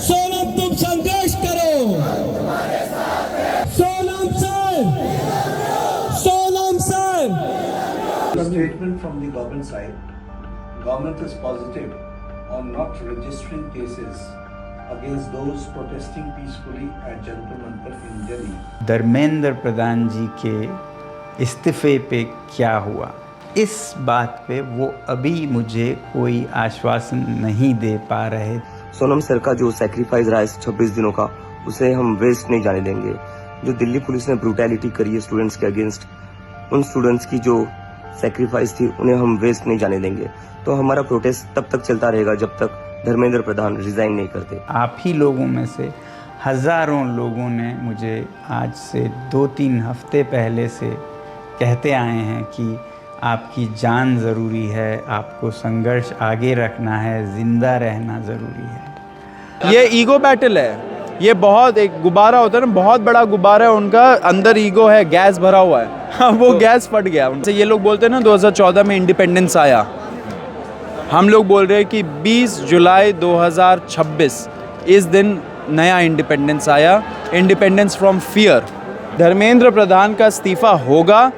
सोनम तुम संघर्ष करो। Sonam sir, Sonam sir. A statement from the government side. Government is positive on not registering cases against those protesting peacefully at Jantar Mantar in Delhi. Dharmendra Pradhan ji के इस्तीफे पे क्या हुआ, इस बात पे वो अभी मुझे कोई आश्वासन नहीं दे पा रहे। सोनम सर का जो सेक्रीफाइस रहा है 26 दिनों का, उसे हम वेस्ट नहीं जाने देंगे। जो दिल्ली पुलिस ने ब्रूटैलिटी करी है स्टूडेंट्स के अगेंस्ट, उन स्टूडेंट्स की जो सेक्रीफाइस थी उन्हें हम वेस्ट नहीं जाने देंगे। तो हमारा प्रोटेस्ट तब तक चलता रहेगा जब तक धर्मेंद्र प्रधान रिजाइन नहीं करते। आप ही लोगों में से हज़ारों लोगों ने मुझे आज से 2-3 हफ्ते पहले से कहते आए हैं कि आपकी जान ज़रूरी है, आपको संघर्ष आगे रखना है, ज़िंदा रहना ज़रूरी है। ये ईगो बैटल है। ये बहुत एक गुब्बारा होता है ना, बहुत बड़ा गुब्बारा है, उनका अंदर ईगो है, गैस भरा हुआ है। हाँ, वो गैस फट गया उनसे। ये लोग बोलते हैं ना 2014 में इंडिपेंडेंस आया, हम लोग बोल रहे हैं कि 20 जुलाई 2026 इस दिन नया इंडिपेंडेंस आया। Independence from fear. Dharmendra Pradhan का इस्तीफ़ा होगा,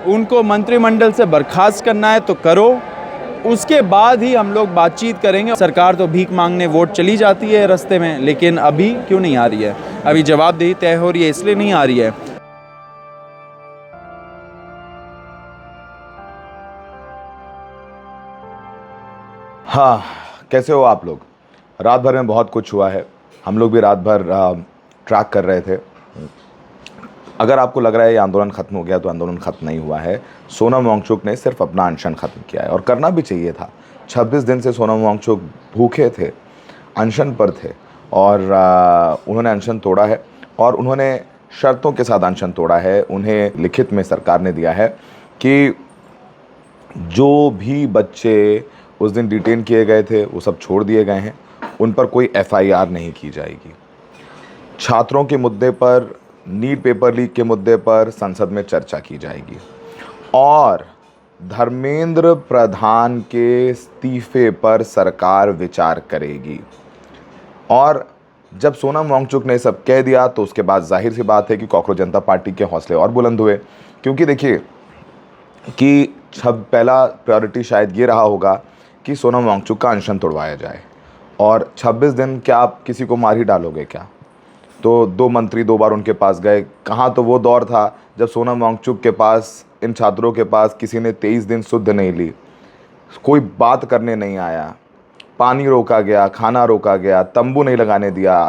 उनको मंत्रिमंडल से बर्खास्त करना है तो करो, उसके बाद ही हम लोग बातचीत करेंगे। सरकार तो भीख मांगने वोट चली जाती है रास्ते में, लेकिन अभी क्यों नहीं आ रही है? अभी जवाबदेही तय हो रही है, इसलिए नहीं आ रही है। हाँ, कैसे हो आप लोग? रात भर में बहुत कुछ हुआ है, हम लोग भी रात भर ट्रैक कर रहे थे। अगर आपको लग रहा है ये आंदोलन ख़त्म हो गया, तो आंदोलन ख़त्म नहीं हुआ है। सोनम वांगचुक ने सिर्फ अपना अनशन ख़त्म किया है, और करना भी चाहिए था। 26 दिन से सोनम वांगचुक भूखे थे, अनशन पर थे, और उन्होंने अनशन तोड़ा है, और उन्होंने शर्तों के साथ अनशन तोड़ा है। उन्हें लिखित में सरकार ने दिया है कि जो भी बच्चे उस दिन डिटेन किए गए थे वो सब छोड़ दिए गए हैं, उन पर कोई FIR नहीं की जाएगी। छात्रों के मुद्दे पर, नीट पेपर लीक के मुद्दे पर संसद में चर्चा की जाएगी, और धर्मेंद्र प्रधान के इस्तीफे पर सरकार विचार करेगी। और जब सोनम वांगचुक ने सब कह दिया, तो उसके बाद जाहिर सी बात है कि कॉकरोच जनता पार्टी के हौसले और बुलंद हुए। क्योंकि देखिए कि पहला प्रायोरिटी शायद ये रहा होगा कि सोनम वांगचुक का अनशन तोड़वाया जाए, और 26 दिन क्या आप किसी को मार ही डालोगे क्या? तो 2 मंत्री 2 बार उनके पास गए। कहाँ तो वो दौर था जब सोनम वांगचुक के पास, इन छात्रों के पास किसी ने 23 दिन सुध नहीं ली, कोई बात करने नहीं आया, पानी रोका गया, खाना रोका गया, तंबू नहीं लगाने दिया,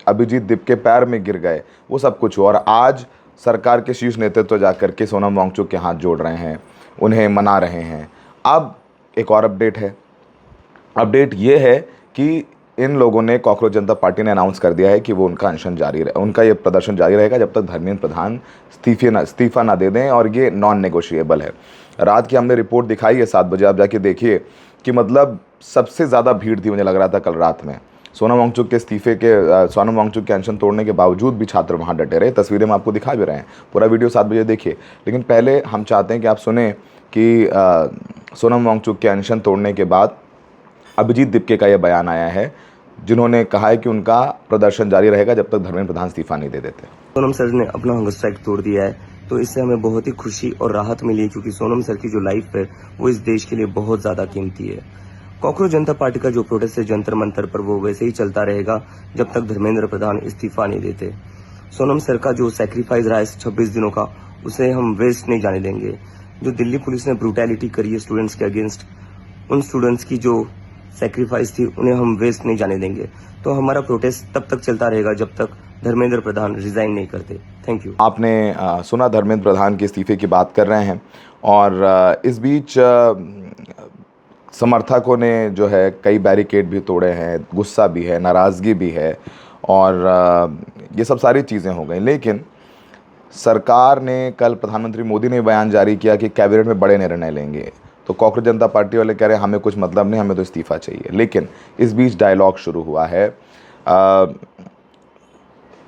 अभिजीत दीप के पैर में गिर गए, वो सब कुछ हुआ। और आज सरकार के शीर्ष नेतृत्व जाकर के सोनम वांगचुक के हाथ जोड़ रहे हैं, उन्हें मना रहे हैं। अब एक और अपडेट है। अपडेट ये है कि इन लोगों ने, कॉकरोच जनता पार्टी ने अनाउंस कर दिया है कि वो उनका अनशन जारी रहे, उनका ये प्रदर्शन जारी रहेगा जब तक धर्मेंद्र प्रधान इस्तीफा ना दे दें, और ये नॉन नेगोशिएबल है। रात की हमने रिपोर्ट दिखाई है 7 बजे, आप जाके देखिए कि मतलब सबसे ज़्यादा भीड़ थी, मुझे लग रहा था कल रात में। सोनम वांगचुक के अनशन तोड़ने के बावजूद भी छात्र वहाँ डटे रहे। तस्वीरें हम आपको दिखा भी रहे हैं, पूरा वीडियो 7 बजे देखिए। लेकिन पहले हम चाहते हैं कि आप सुने कि सोनम वांगचुक के अनशन तोड़ने के बाद अभिजीत दीप का ये बयान आया है, जिन्होंने कहा है कि उनका प्रदर्शन जारी रहेगा जब तक धर्मेंद्र प्रधान इस्तीफा नहीं दे देते। सोनम सर ने अपना हंगर स्ट्राइक तोड़ दिया है, तो इससे हमें बहुत ही खुशी और राहत मिली है, क्योंकि सोनम सर की जो लाइफ है वो इस देश के लिए बहुत ज़्यादा कीमती है। कॉकरोच जनता पार्टी का जो प्रोटेस्ट है जंतर मंतर पर, वो वैसे ही चलता रहेगा जब तक धर्मेंद्र प्रधान इस्तीफा नहीं देते। सोनम सर का जो सेक्रीफाइस रहा है 26 दिनों का, उसे हम वेस्ट नहीं जाने देंगे। जो दिल्ली पुलिस ने ब्रूटैलिटी करी है स्टूडेंट्स के अगेंस्ट, उन स्टूडेंट्स की जो सेक्रीफाइस थी उन्हें हम वेस्ट नहीं जाने देंगे। तो हमारा प्रोटेस्ट तब तक चलता रहेगा जब तक धर्मेंद्र प्रधान रिजाइन नहीं करते। Thank you. आपने सुना, धर्मेंद्र प्रधान के इस्तीफे की बात कर रहे हैं, और इस बीच समर्थकों ने जो है कई बैरिकेड भी तोड़े हैं, गुस्सा भी है, नाराज़गी भी है, और ये सब सारी चीज़ें हो गई। लेकिन सरकार ने, कल प्रधानमंत्री मोदी ने बयान जारी किया कि कैबिनेट में बड़े निर्णय लेंगे। तो कॉकरोच जनता पार्टी वाले कह रहे हैं हमें कुछ मतलब नहीं, हमें तो इस्तीफा चाहिए। लेकिन इस बीच डायलॉग शुरू हुआ है।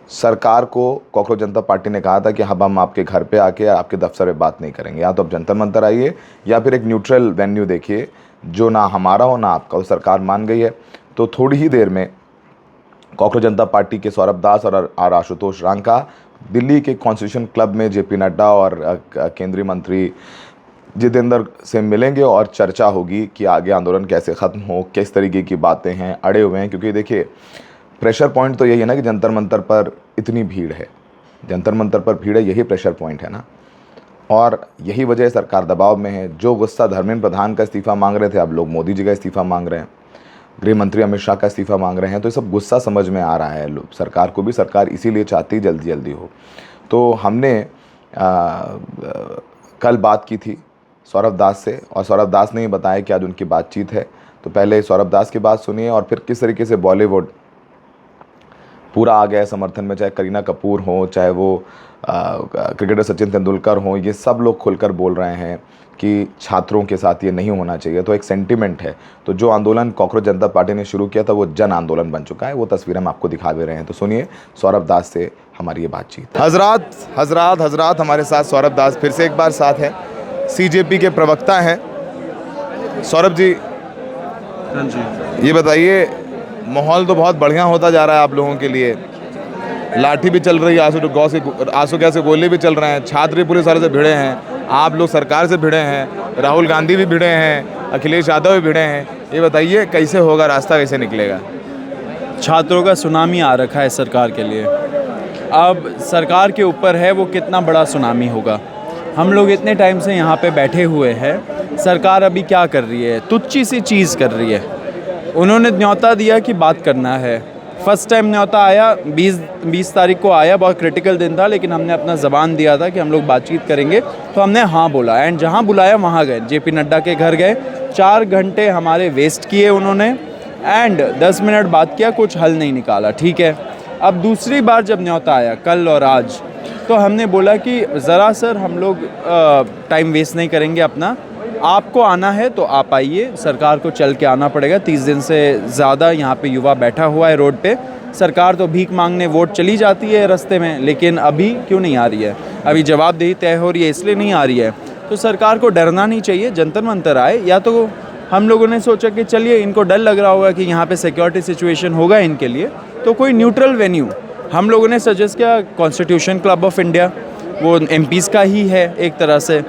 सरकार को कॉकरोच जनता पार्टी ने कहा था कि हम आपके घर पे आके आपके दफ्तर में बात नहीं करेंगे, या तो आप जंतर मंतर आइए या फिर एक न्यूट्रल वेन्यू देखिए जो ना हमारा हो ना आपका। तो सरकार मान गई है। तो थोड़ी ही देर में कॉकरोच जनता पार्टी के सौरभ दास और आशुतोष रांका दिल्ली के कॉन्स्टिट्यूशन क्लब में जेपी नड्डा और केंद्रीय मंत्री जितेंद्र से मिलेंगे और चर्चा होगी कि आगे आंदोलन कैसे ख़त्म हो, किस तरीके की बातें हैं, अड़े हुए हैं। क्योंकि देखिए प्रेशर पॉइंट तो यही है ना कि जंतर मंतर पर इतनी भीड़ है, जंतर मंतर पर भीड़ है, यही प्रेशर पॉइंट है ना। और यही वजह सरकार दबाव में है। जो गुस्सा धर्मेंद्र प्रधान का इस्तीफ़ा मांग रहे थे, अब लोग मोदी जी का इस्तीफ़ा मांग रहे हैं, गृह मंत्री अमित शाह का इस्तीफ़ा मांग रहे हैं। तो ये सब गुस्सा समझ में आ रहा है लोग सरकार को भी। सरकार इसीलिए चाहती जल्दी जल्दी हो। तो हमने कल बात की थी सौरभ दास से और सौरभ दास ने ही बताया कि आज उनकी बातचीत है। तो पहले सौरभ दास की बात सुनिए और फिर किस तरीके से बॉलीवुड पूरा आ गया है समर्थन में, चाहे करीना कपूर हो, चाहे वो क्रिकेटर सचिन तेंदुलकर हो, ये सब लोग खुलकर बोल रहे हैं कि छात्रों के साथ ये नहीं होना चाहिए। तो एक सेंटिमेंट है। तो जो आंदोलन कॉकरोच जनता पार्टी ने शुरू किया था वो जन आंदोलन बन चुका है। वो तस्वीर हम आपको दिखा दे रहे हैं। तो सुनिए सौरभ दास से हमारी ये बातचीत। हजरात हमारे साथ सौरभ दास फिर से एक बार साथ है, सीजेपी के प्रवक्ता हैं। सौरभ जी, ये बताइए माहौल तो बहुत बढ़िया होता जा रहा है आप लोगों के लिए। लाठी भी चल रही है, आंसू गैस से गोले भी चल रहे हैं, छात्र पुलिस वाले से भिड़े हैं, आप लोग सरकार से भिड़े हैं, राहुल गांधी भी भिड़े हैं, अखिलेश यादव भी भिड़े हैं। ये बताइए कैसे होगा, रास्ता कैसे निकलेगा? छात्रों का सुनामी आ रखा है सरकार के लिए। अब सरकार के ऊपर है वो कितना बड़ा सुनामी होगा। हम लोग इतने टाइम से यहाँ पे बैठे हुए हैं। सरकार अभी क्या कर रही है? तुच्छी सी चीज़ कर रही है। उन्होंने न्योता दिया कि बात करना है। फर्स्ट टाइम न्योता आया 20 तारीख को आया, बहुत क्रिटिकल दिन था, लेकिन हमने अपना ज़बान दिया था कि हम लोग बातचीत करेंगे, तो हमने हाँ बोला। एंड जहाँ बुलाया वहाँ गए, जेपी नड्डा के घर गए। 4 घंटे हमारे वेस्ट किए उन्होंने एंड 10 मिनट बात किया, कुछ हल नहीं निकाला। ठीक है, अब दूसरी बार जब न्योता आया कल और आज, तो हमने बोला कि ज़रा सर हम लोग टाइम वेस्ट नहीं करेंगे अपना, आपको आना है तो आप आइए, सरकार को चल के आना पड़ेगा। 30 दिन से ज़्यादा यहाँ पे युवा बैठा हुआ है रोड पे। सरकार तो भीख मांगने वोट चली जाती है रास्ते में, लेकिन अभी क्यों नहीं आ रही है? अभी जवाबदेही तय हो रही है, इसलिए नहीं आ रही है। तो सरकार को डरना नहीं चाहिए, जंतर मंतर आए। या तो हम लोगों ने सोचा कि चलिए, इनको डर लग रहा होगा कि यहाँ पे सिक्योरिटी सिचुएशन होगा इनके लिए, तो कोई न्यूट्रल वेन्यू हम लोगों ने सजेस्ट किया। कॉन्स्टिट्यूशन क्लब ऑफ इंडिया, वो MPs का ही है एक तरह से,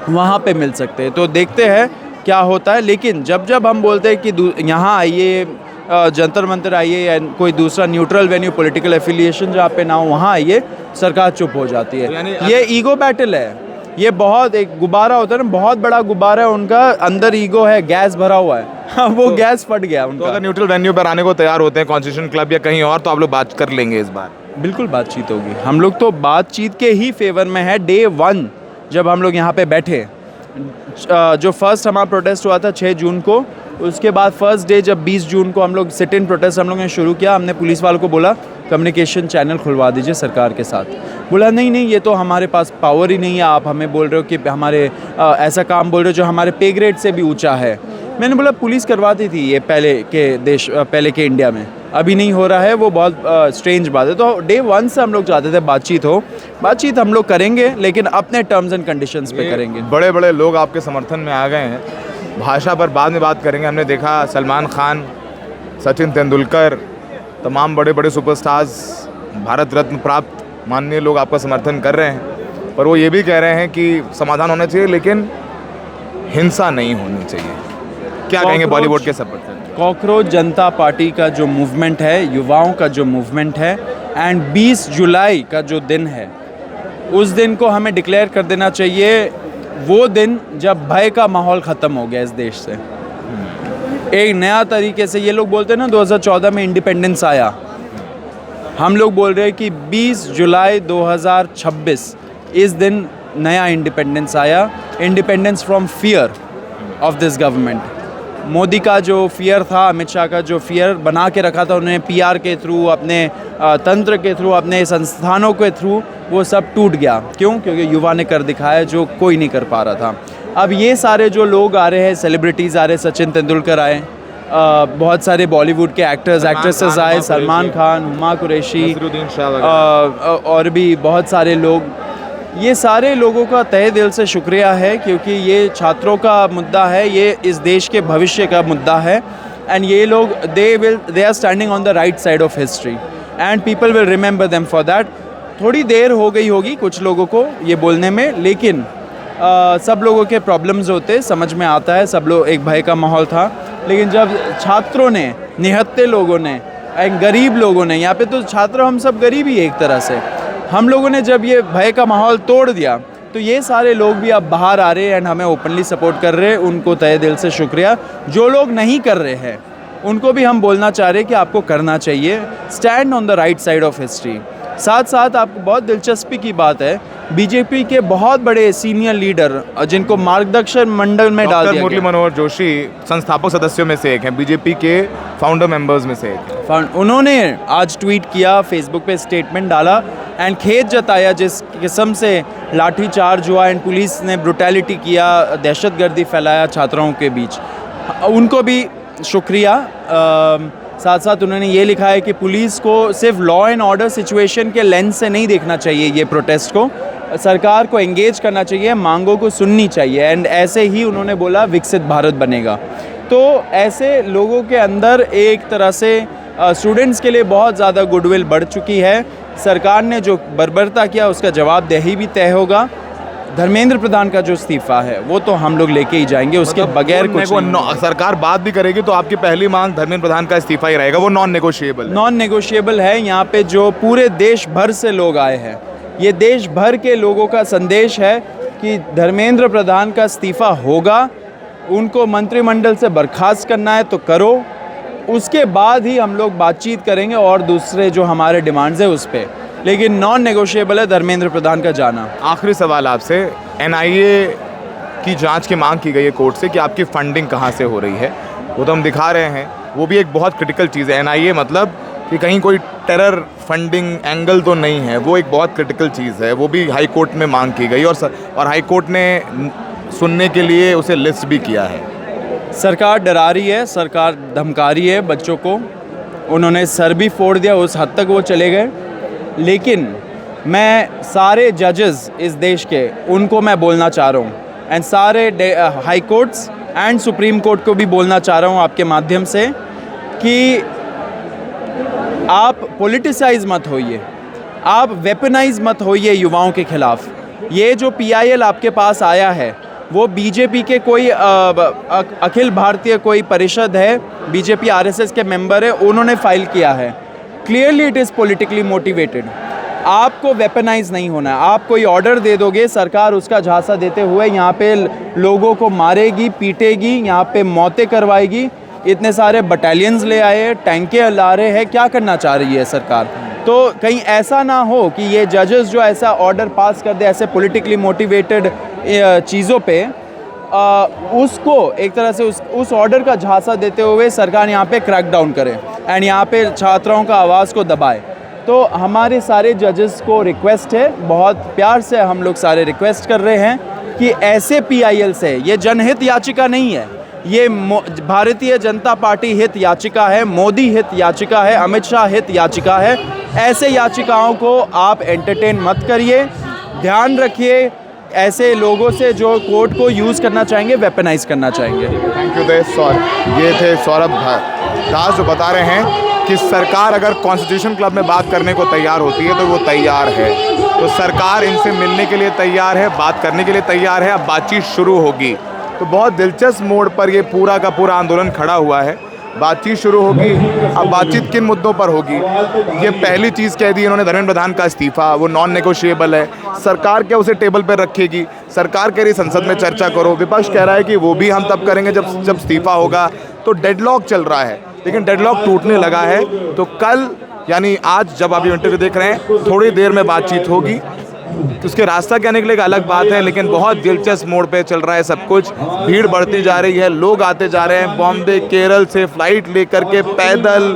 वहाँ पे मिल सकते हैं। तो देखते हैं क्या होता है। लेकिन जब हम बोलते हैं कि यहाँ आइए, जंतर मंतर आइए या कोई दूसरा न्यूट्रल वेन्यू, पॉलिटिकल एफिलिएशन जहाँ पे ना हो, वहाँ आइए, सरकार चुप हो जाती है। ये ईगो बैटल है। ये बहुत एक गुब्बारा होता है ना, बहुत बड़ा गुब्बारा है उनका, अंदर ईगो है, गैस भरा हुआ है। वो गैस फट गया उनका। तो अगर न्यूट्रल वेन्यू पर आने को तैयार होते हैं, कॉन्स्टिट्यूशन क्लब या कहीं और, तो आप लोग बात कर लेंगे इस बार? बिल्कुल बातचीत होगी। हम लोग तो बातचीत के ही फेवर में है। डे 1 जब हम लोग यहाँ पे बैठे, जो फर्स्ट हमारा प्रोटेस्ट हुआ था 6 जून को, उसके बाद फर्स्ट डे जब 20 जून को हम लोग सिट इन प्रोटेस्ट हम लोग ने शुरू किया, हमने पुलिस वालों को बोला कम्युनिकेशन चैनल खुलवा दीजिए सरकार के साथ। बोला नहीं, ये तो हमारे पास पावर ही नहीं है, आप हमें बोल रहे हो कि हमारे ऐसा काम बोल रहे हो जो हमारे पे ग्रेड से भी ऊंचा है। मैंने बोला पुलिस करवाती थी ये पहले के इंडिया में, अभी नहीं हो रहा है, वो बहुत स्ट्रेंज बात है। तो डे 1 से हम लोग चाहते थे बातचीत हम लोग करेंगे, लेकिन अपने टर्म्स एंड कंडीशंस पे करेंगे। बड़े बड़े लोग आपके समर्थन में आ गए हैं। भाषा पर बाद में बात करेंगे। हमने देखा सलमान खान, सचिन तेंदुलकर, तमाम बड़े बड़े सुपरस्टार्स, भारत रत्न प्राप्त माननीय लोग आपका समर्थन कर रहे हैं, पर वो ये भी कह रहे हैं कि समाधान होना चाहिए लेकिन हिंसा नहीं होनी चाहिए। क्या कहेंगे बॉलीवुड के सपोर्टर? कॉकरोच जनता पार्टी का जो मूवमेंट है, युवाओं का जो मूवमेंट है, एंड 20 जुलाई का जो दिन है, उस दिन को हमें डिक्लेयर कर देना चाहिए वो दिन जब भय का माहौल ख़त्म हो गया इस देश से। एक नया तरीके से, ये लोग बोलते हैं ना 2014 में इंडिपेंडेंस आया, हम लोग बोल रहे हैं कि 20 जुलाई 2026 इस दिन नया इंडिपेंडेंस आया। Independence from fear of this government. Modi का जो फियर था, अमित शाह का जो फियर बना के रखा था उन्होंने PR के थ्रू, अपने तंत्र के थ्रू, अपने संस्थानों के थ्रू, वो सब टूट गया। क्यों? क्योंकि युवा ने कर दिखाया जो कोई नहीं कर पा रहा था। अब ये सारे जो लोग आ रहे हैं, सेलिब्रिटीज़ आ रहे हैं, सचिन तेंदुलकर आए, बहुत सारे बॉलीवुड के एक्टर्स एक्ट्रेसेस आए, सलमान खान, हुमा कुरैशी और भी बहुत सारे लोग। ये सारे लोगों का तहे दिल से शुक्रिया है, क्योंकि ये छात्रों का मुद्दा है, ये इस देश के भविष्य का मुद्दा है। एंड ये लोग they are standing on the right side of history and people will remember them for that. थोड़ी देर हो गई होगी कुछ लोगों को ये बोलने में, लेकिन सब लोगों के प्रॉब्लम्स होते समझ में आता है, सब लोग एक भय का माहौल था। लेकिन जब छात्रों ने, निहत्थे लोगों ने, गरीब लोगों ने, यहाँ पे तो छात्र हम सब गरीब ही एक तरह से, हम लोगों ने जब ये भय का माहौल तोड़ दिया तो ये सारे लोग भी अब बाहर आ रहे हैं एंड हमें ओपनली सपोर्ट कर रहे हैं। उनको तहे दिल से शुक्रिया। जो लोग नहीं कर रहे हैं उनको भी हम बोलना चाह रहे हैं कि आपको करना चाहिए, stand on the right side of history. साथ साथ आपको बहुत दिलचस्पी की बात है, बीजेपी के बहुत बड़े सीनियर लीडर जिनको मार्गदर्शन मंडल में डाल दिया मुरली गया, मनोहर जोशी संस्थापक सदस्यों में से एक हैं, बीजेपी के फाउंडर मेंबर्स में से एक हैं। उन्होंने आज ट्वीट किया, फेसबुक पे स्टेटमेंट डाला एंड खेद जताया जिस किस्म से लाठीचार्ज हुआ एंड पुलिस ने ब्रुटैलिटी किया, दहशतगर्दी फैलाया छात्रों के बीच। उनको भी शुक्रिया। साथ साथ उन्होंने ये लिखा है कि पुलिस को सिर्फ लॉ एंड ऑर्डर सिचुएशन के लेंस से नहीं देखना चाहिए, ये प्रोटेस्ट को सरकार को एंगेज करना चाहिए, मांगों को सुननी चाहिए एंड ऐसे ही उन्होंने बोला विकसित भारत बनेगा। तो ऐसे लोगों के अंदर एक तरह से स्टूडेंट्स के लिए बहुत ज़्यादा गुडविल बढ़ चुकी है। सरकार ने जो बर्बरता किया उसका जवाबदेही भी तय होगा। धर्मेंद्र प्रधान का जो इस्तीफा है वो तो हम लोग लेके ही जाएंगे, उसके बगैर कुछ नहीं। सरकार बात भी करेगी तो आपकी पहली मांग धर्मेंद्र प्रधान का इस्तीफा ही रहेगा, वो नॉन नेगोशिएबल है। यहाँ पे जो पूरे देश भर से लोग आए हैं, ये देश भर के लोगों का संदेश है कि धर्मेंद्र प्रधान का इस्तीफा होगा, उनको मंत्रिमंडल से बर्खास्त करना है तो करो, उसके बाद ही हम लोग बातचीत करेंगे और दूसरे जो हमारे डिमांड्स है उस पर, लेकिन नॉन नेगोशिएबल है धर्मेंद्र प्रधान का जाना। आखिरी सवाल आपसे, एनआईए की जांच की मांग की गई है कोर्ट से कि आपकी फंडिंग कहाँ से हो रही है, वो तो हम दिखा रहे हैं, वो भी एक बहुत क्रिटिकल चीज़ है। एनआईए मतलब कि कहीं कोई टेरर फंडिंग एंगल तो नहीं है, वो एक बहुत क्रिटिकल चीज़ है, वो भी हाई कोर्ट में मांग की गई और हाई कोर्ट ने सुनने के लिए उसे लिस्ट भी किया है। सरकार डरा रही है, सरकार धमका रही है बच्चों को, उन्होंने सर भी फोड़ दिया, उस हद तक वो चले गए। लेकिन मैं सारे जजेस इस देश के, उनको मैं बोलना चाह रहा हूँ एंड सारे high courts and supreme court को भी बोलना चाह रहा हूँ आपके माध्यम से कि आप पॉलिटिसाइज मत होइए, आप वेपनाइज मत होइए युवाओं के खिलाफ। ये जो पीआईएल आपके पास आया है वो बीजेपी के कोई अखिल भारतीय कोई परिषद है, बीजेपी आरएसएस के मेंबर है, उन्होंने फाइल किया है। Clearly it is politically motivated. आपको वेपनाइज नहीं होना है। आप कोई ऑर्डर दे दोगे, सरकार उसका झांसा देते हुए यहाँ पे लोगों को मारेगी, पीटेगी, यहाँ पे मौतें करवाएगी। इतने सारे बटालियंस ले आए, टैंके ला रहे हैं, क्या करना चाह रही है सरकार? तो कहीं ऐसा ना हो कि ये जजेस जो ऐसा ऑर्डर पास कर दे ऐसे पॉलिटिकली मोटिवेटेड चीज़ों पे, उसको एक तरह से उस ऑर्डर का झांसा देते हुए सरकार यहाँ पे क्रैकडाउन करे एंड यहाँ पे छात्रों का आवाज़ को दबाए। तो हमारे सारे जजेस को रिक्वेस्ट है, बहुत प्यार से हम लोग सारे रिक्वेस्ट कर रहे हैं कि ऐसे पीआईएल से, ये जनहित याचिका नहीं है, ये भारतीय जनता पार्टी हित याचिका है, मोदी हित याचिका है, अमित शाह हित याचिका है। ऐसे याचिकाओं को आप एंटरटेन मत करिए। ध्यान रखिए ऐसे लोगों से जो कोर्ट को यूज़ करना चाहेंगे, वेपनाइज करना चाहेंगे। Thank you. ये थे सौरभ दास जो बता रहे हैं कि सरकार अगर कॉन्स्टिट्यूशन क्लब में बात करने को तैयार होती है तो वो तैयार है, तो सरकार इनसे मिलने के लिए तैयार है, बात करने के लिए तैयार है। अब बातचीत शुरू होगी। तो बहुत दिलचस्प मोड़ पर ये पूरा का पूरा आंदोलन खड़ा हुआ है। बातचीत शुरू होगी। अब बातचीत किन मुद्दों पर होगी? ये पहली चीज़ कह दी इन्होंने, धर्मेंद्र प्रधान का इस्तीफा, वो नॉन नेगोशिएबल है। सरकार क्या उसे टेबल पर रखेगी? सरकार कह रही संसद में चर्चा करो, विपक्ष कह रहा है कि वो भी हम तब करेंगे जब इस्तीफा होगा। तो डेडलॉक चल रहा है, लेकिन डेडलॉक टूटने लगा है। तो कल यानी आज जब आप ये इंटरव्यू देख रहे हैं, थोड़ी देर में बातचीत होगी। तो उसके रास्ता क्या निकलेगा एक अलग बात है, लेकिन बहुत दिलचस्प मोड़ पे चल रहा है सब कुछ। भीड़ बढ़ती जा रही है, लोग आते जा रहे हैं, बॉम्बे केरल से फ्लाइट लेकर के पैदल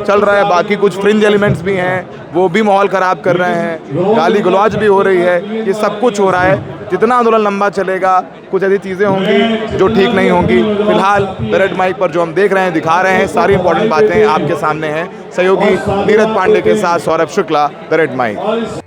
चल रहा है। बाकी कुछ फ्रिंज एलिमेंट्स भी हैं, वो भी माहौल ख़राब कर रहे हैं, गाली गलौज भी हो रही है। ये सब कुछ हो रहा है। जितना आंदोलन लंबा चलेगा, कुछ ऐसी चीज़ें होंगी जो ठीक नहीं होंगी। फिलहाल द रेड माइक पर जो हम देख रहे हैं, दिखा रहे हैं, सारी इंपॉर्टेंट बातें आपके सामने हैं। सहयोगी नीरज पांडे के साथ Saurabh Shukla, the red mic.